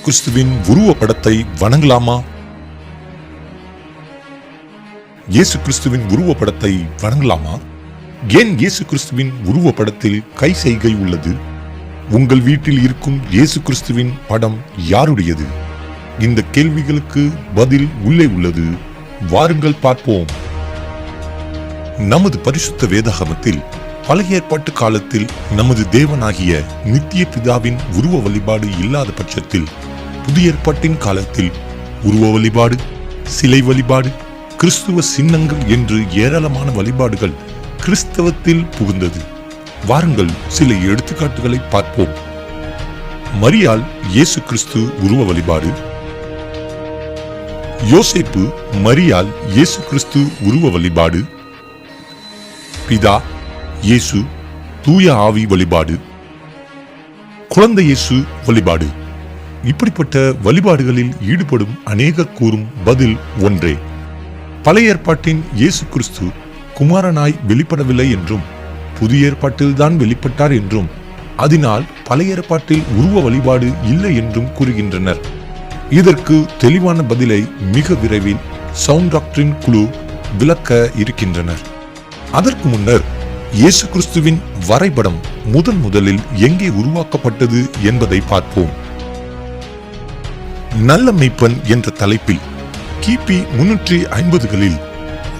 கிறிஸ்துவின் உருவப்படத்தை வணங்கலாமா? இயேசு கிறிஸ்துவின் உருவப்படத்தை வணங்கலாமா? ஏன் இயேசு கிறிஸ்துவின் உருவப்படத்தில் கை செய்கை உள்ளது? உங்கள் வீட்டில் இருக்கும் இயேசு கிறிஸ்துவின் படம் யாருடையது? இந்த கேள்விகளுக்கு பதில் உள்ளே உள்ளது. வாருங்கள் பார்ப்போம். நமது பரிசுத்த வேதாகமத்தில் பழைய ஏற்பாட்டு காலத்தில் நமது தேவனாகிய நித்திய பிதாவின் உருவ வழிபாடு இல்லாத பட்சத்தில் புதிய ஏற்பாட்டின் காலத்தில் உருவ வழிபாடு, சிலை வழிபாடு, கிறிஸ்துவ சின்னங்கள் என்று ஏராளமான வழிபாடுகள் கிறிஸ்தவத்தில் புகுந்தது. வாருங்கள் சில எடுத்துக்காட்டுகளை பார்ப்போம். மரியாள் இயேசு கிறிஸ்து உருவ வழிபாடு. யோசேப்பு மரியாள் இயேசு கிறிஸ்து உருவ வழிபாடு. பிதா இயேசு தூய ஆவி வழிபாடு. குழந்தை இயேசு வழிபாடு. இப்படிப்பட்ட வழிபாடுகளில் ஈடுபடும் அநேகர் கூறும் பதில் ஒன்றே. பழைய ஏற்பாட்டின் இயேசு கிறிஸ்து குமாரனாய் வெளிப்படவில்லை என்றும் புதிய ஏற்பாட்டில்தான் வெளிப்பட்டார் என்றும் அதனால் பழைய ஏற்பாட்டில் உருவ வழிபாடு இல்லை என்றும் கூறுகின்றனர். இதற்கு தெளிவான பதிலை மிக விரைவில் சவுண்ட் டாக்டரின் குழு விளக்க இருக்கின்றனர். அதற்கு முன்னர் இயேசு கிறிஸ்துவின் வரைபடம் முதலில் எங்கே உருவாக்கப்பட்டது என்பதை பார்ப்போம். நல்ல மெய்ப்பன் என்ற தலைப்பில் கிபி 350களில்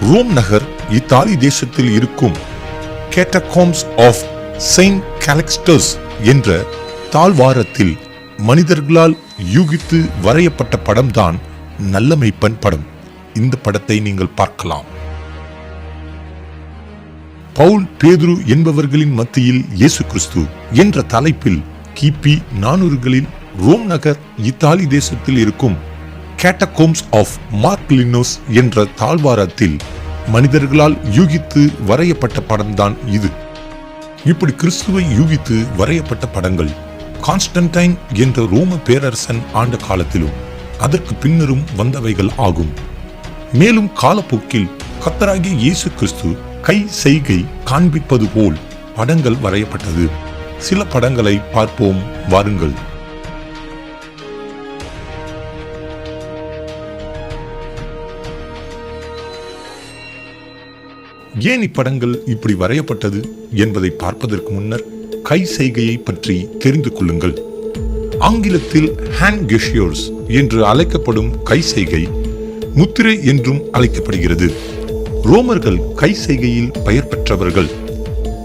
ரோம் நகர் இத்தாலி தேசத்தில் இருக்கும் கேட்டகாம்ஸ் ஆஃப் செயின்ட் காலக்ஸ்டஸ் என்ற தாழ்வாரத்தில் மனிதர்களால் யூகித்து வரையப்பட்ட படம்தான் நல்ல மெய்ப்பன் படம். இந்த படத்தை நீங்கள் பார்க்கலாம். பவுல் பேதுரு என்பவர்களின் மத்தியில் இயேசு கிறிஸ்து என்ற தலைப்பில் கிபி 400களில் ரோம் நகர் இத்தாலி தேசத்தில் இருக்கும் கேட்டகோம்ஸ் ஆஃப் மார்க்லினோஸ் என்ற தாழ்வாரத்தில் மனிதர்களால் யூகித்து வரையப்பட்ட படம்தான் இது. இப்படி கிறிஸ்துவை யூகித்து வரையப்பட்ட படங்கள் கான்ஸ்டன்டைன் என்ற ரோம பேரரசன் ஆண்ட காலத்திலும் அதற்கு பின்னரும் வந்தவைகள் ஆகும். மேலும் காலப்போக்கில் கர்த்தராகிய இயேசு கிறிஸ்து கை செய்கை காண்பிப்பது போல் படங்கள் வரையப்பட்டது. சில படங்களை பார்ப்போம் வாருங்கள். ஏன் இப்படங்கள் இப்படி வரையப்பட்டது என்பதை பார்ப்பதற்கு முன்னர் கை செய்கையை பற்றி தெரிந்து கொள்ளுங்கள். ஆங்கிலத்தில் ஹேண்ட் கெஸ்டர்ஸ் என்று அழைக்கப்படும் கை செய்கை முத்திரை என்றும் அழைக்கப்படுகிறது. ரோமர்கள் கை செய்கையில் பெயர் பெற்றவர்கள்.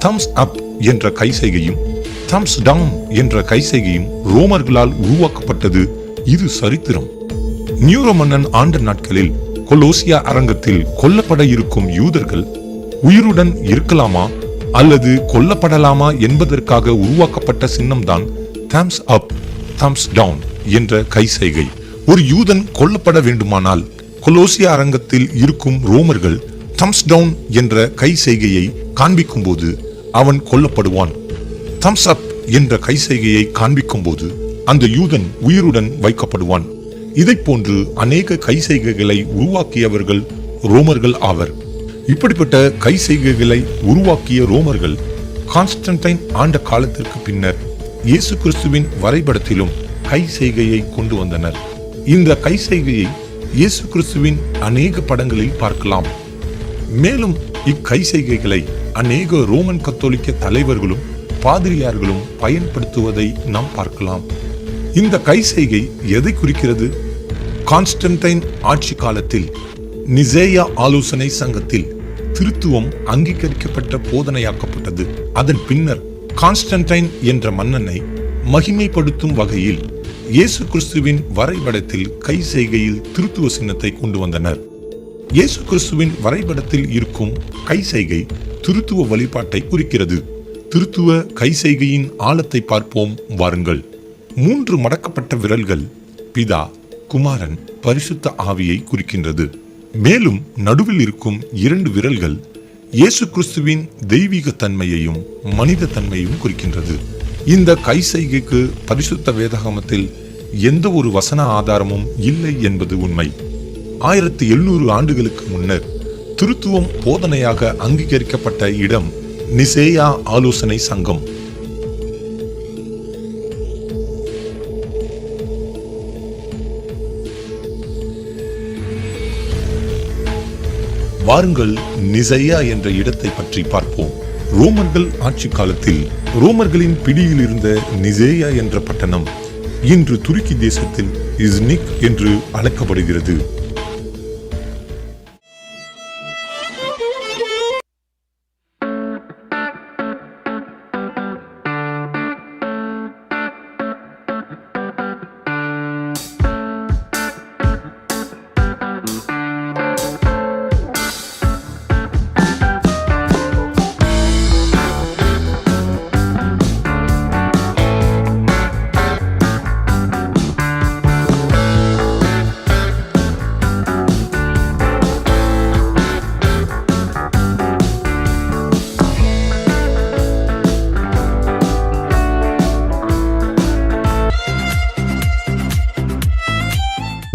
தம்ஸ் அப் என்ற கை செய்கையும் தம்ஸ் டவுன் என்ற கை செய்கையும் ரோமர்களால் உருவாக்கப்பட்டது. இது சரித்திரம். நியூரோ மன்னன் ஆண்ட நாட்களில் கொலோசியா அரங்கத்தில் கொல்லப்பட இருக்கும் யூதர்கள் உயிருடன் இருக்கலாமா அல்லது கொல்லப்படலாமா என்பதற்காக உருவாக்கப்பட்ட சின்னம்தான் தம்ஸ் அப் தம்ஸ் டவுன் என்ற கை செய்கை. ஒரு யூதன் கொல்லப்பட வேண்டுமானால் கொலோசியா அரங்கத்தில் இருக்கும் ரோமர்கள் தம்ஸ் டவுன் என்ற கை செய்கையை காண்பிக்கும் போது அவன் கொல்லப்படுவான். தம்ஸ் அப் என்ற கை செய்கையை காண்பிக்கும் போது அந்த யூதன் உயிருடன் வைக்கப்படுவான். இதை போன்று அநேக கை செய்கைகளை உருவாக்கியவர்கள் ரோமர்கள் ஆவர். இப்படிப்பட்ட கை செய்கைகளை உருவாக்கிய ரோமர்கள் கான்ஸ்டன்டைன் ஆண்ட காலத்திற்கு பின்னர் இயேசு கிறிஸ்துவின் வரைபடத்திலும் கை செய்கையை கொண்டு வந்தனர். இந்த கை செய்கையை இயேசு கிறிஸ்துவின் அநேக படங்களில் பார்க்கலாம். மேலும் இக்கை செய்கைகளை அநேக ரோமன் கத்தோலிக்க தலைவர்களும் பாதிரியார்களும் பயன்படுத்துவதை நாம் பார்க்கலாம். இந்த கை செய்கை எதை குறிக்கிறது? கான்ஸ்டன்டைன் ஆட்சி காலத்தில் நிசேயா ஆலோசனை சங்கத்தில் திருத்துவம் அங்கீகரிக்கப்பட்ட போதனையாக்கப்பட்டது. அதன் பின்னர் கான்ஸ்டன்டைன் என்ற மன்னனை மகிமைப்படுத்தும் வகையில் இயேசு கிறிஸ்துவின் வரைபடத்தில் கை செய்கையில் திருத்துவ சின்னத்தை கொண்டு வந்தனர். இயேசு கிறிஸ்துவின் வரைபடத்தில் இருக்கும் கை செய்கை திருத்துவ வழிபாட்டை குறிக்கிறது. திருத்துவ கை செய்கையின் ஆழத்தை பார்ப்போம் வாருங்கள். 3 மடக்கப்பட்ட விரல்கள் பிதா, குமாரன், பரிசுத்த ஆவியை குறிக்கின்றது. மேலும் நடுவில் இருக்கும் 2 விரல்கள் இயேசு கிறிஸ்துவின் தெய்வீக தன்மையையும் மனித தன்மையையும் குறிக்கின்றது. இந்த கை செய்கைக்கு பரிசுத்த வேதாகமத்தில் எந்த ஒரு வசன ஆதாரமும் இல்லை என்பது உண்மை. 1700 ஆண்டுகளுக்கு முன்னர் திருத்துவம் போதனையாக அங்கீகரிக்கப்பட்ட இடம் நிசேயா ஆலோசனை சங்கம். வாருங்கள் நிசையா என்ற இடத்தை பற்றி பார்ப்போம். ரோமர்கள் ஆட்சி காலத்தில் ரோமர்களின் பிடியில் இருந்த நிசேயா என்ற பட்டணம் இன்று துருக்கி தேசத்தில் இஸ்னிக் என்று அழைக்கப்படுகிறது.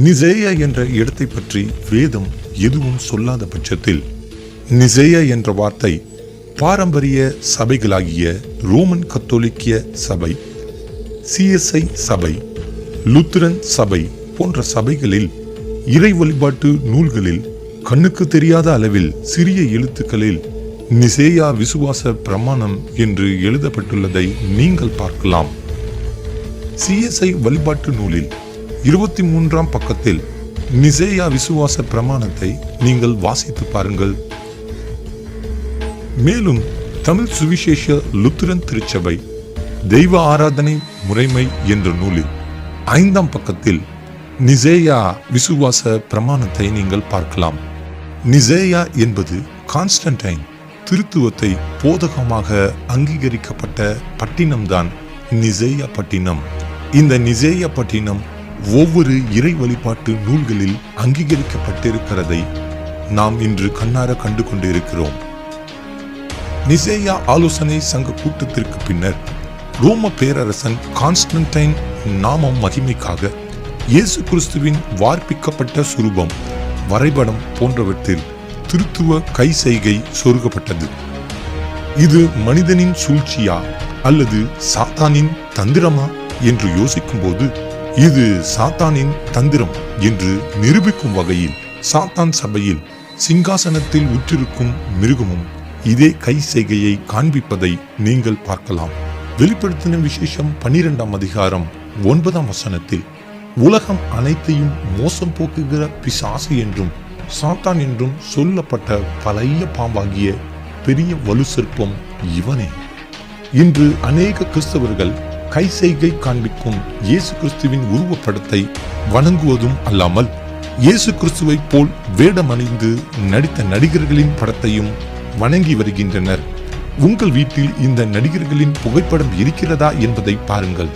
நிசேயா என்ற இடத்தை பற்றி வேதம் எதுவும் சொல்லாத பட்சத்தில் நிசேயா என்ற வார்த்தை பாரம்பரிய சபைகளாகிய ரோமன் கத்தோலிக்க சபை, CSI சபை, லுத்திரன் சபை போன்ற சபைகளில் இறை வழிபாட்டு நூல்களில் கண்ணுக்கு தெரியாத அளவில் சிறிய எழுத்துக்களில் நிசேயா விசுவாச பிரமாணம் என்று எழுதப்பட்டுள்ளதை நீங்கள் பார்க்கலாம். CSI வழிபாட்டு நூலில் 23ஆம் பக்கத்தில் நிசேயா விசுவாச பிரமாணத்தை நீங்கள் வாசித்து பாருங்கள். மேலும் தமிழ் சுவிசேஷ லுத்திரன் திருச்சபை தெய்வ ஆராதனை முறைமை என்ற நூலில் 5ஆம் பக்கத்தில் நிசேயா விசுவாச பிரமாணத்தை நீங்கள் பார்க்கலாம். நிசேயா என்பது கான்ஸ்டன்டைன் திருத்துவத்தை போதகமாக அங்கீகரிக்கப்பட்ட பட்டினம்தான் நிசேயா பட்டினம். இந்த நிசேயா பட்டினம் ஒவ்வொரு இறை வழிபாட்டு நூல்களில் அங்கீகரிக்கப்பட்டிருக்கிறதை நாம் இன்று கண்ணார கண்டு கொண்டிருக்கிறோம். நிசேயா ஆலோசனை சங்க கூட்டத்திற்கு பின்னர் ரோம பேரரசன் கான்ஸ்டன்டைன் நாமம் மகிமைக்காக இயேசு கிறிஸ்துவின் வார்ப்பிக்கப்பட்ட சுரூபம், வரைபடம் போன்றவற்றில் திருத்துவ கை செய்கை சொருகப்பட்டது. இது மனிதனின் சூழ்ச்சியா அல்லது சாத்தானின் தந்திரமா என்று யோசிக்கும் போது இது சாத்தானின் தந்திரம் என்று நிரூபிக்கும் வகையில் சாத்தான் சபையில் சிங்காசனத்தில் உற்றிருக்கும் மிருகமும் இதே கை செய்கையை காண்பிப்பதை நீங்கள் பார்க்கலாம். வெளிப்படுத்தின விசேஷம் 12ஆம் அதிகாரம் 9ஆம் வசனத்தில் உலகம் அனைத்தையும் மோசம் போக்குகிற பிசாசு என்றும் சாத்தான் என்றும் சொல்லப்பட்ட பழைய பாம்பாகிய பெரிய வலு சிற்பம் இவனே. இன்று அநேக கிறிஸ்தவர்கள் கை செய்கை காண்பிக்கும் இயேசு கிறிஸ்துவின் உருவப்படத்தை வணங்குவதும் அல்லாமல் இயேசு கிறிஸ்துவை போல் வேடமணிந்து நடித்த நடிகர்களின் படத்தையும் வணங்கி வருகின்றனர். உங்கள் வீட்டில் இந்த நடிகர்களின் புகைப்படம் இருக்கிறதா என்பதை பாருங்கள்.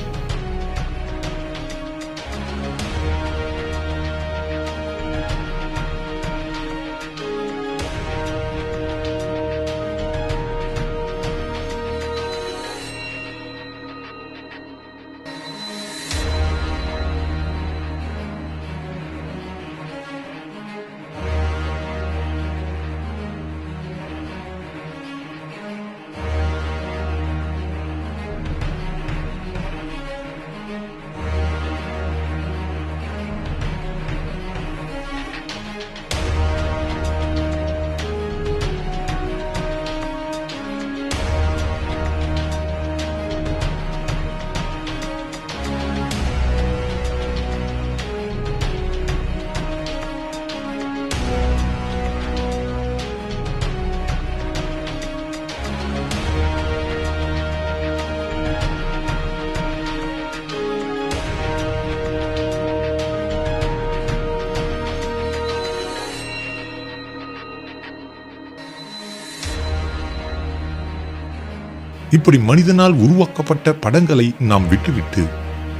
இப்படி மனிதனால் உருவாக்கப்பட்ட படங்களை நாம் விட்டுவிட்டு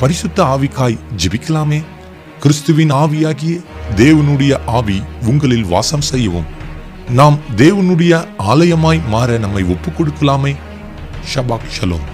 பரிசுத்த ஆவிக்காய் ஜெபிக்கலாமே. கிறிஸ்துவின் ஆவியாகிய தேவனுடைய ஆவி உங்களில் வாசம் செய்யவும் நாம் தேவனுடைய ஆலயமாய் மாற நம்மை ஒப்புக் கொடுக்கலாமே. ஷபாக் ஷலோம்.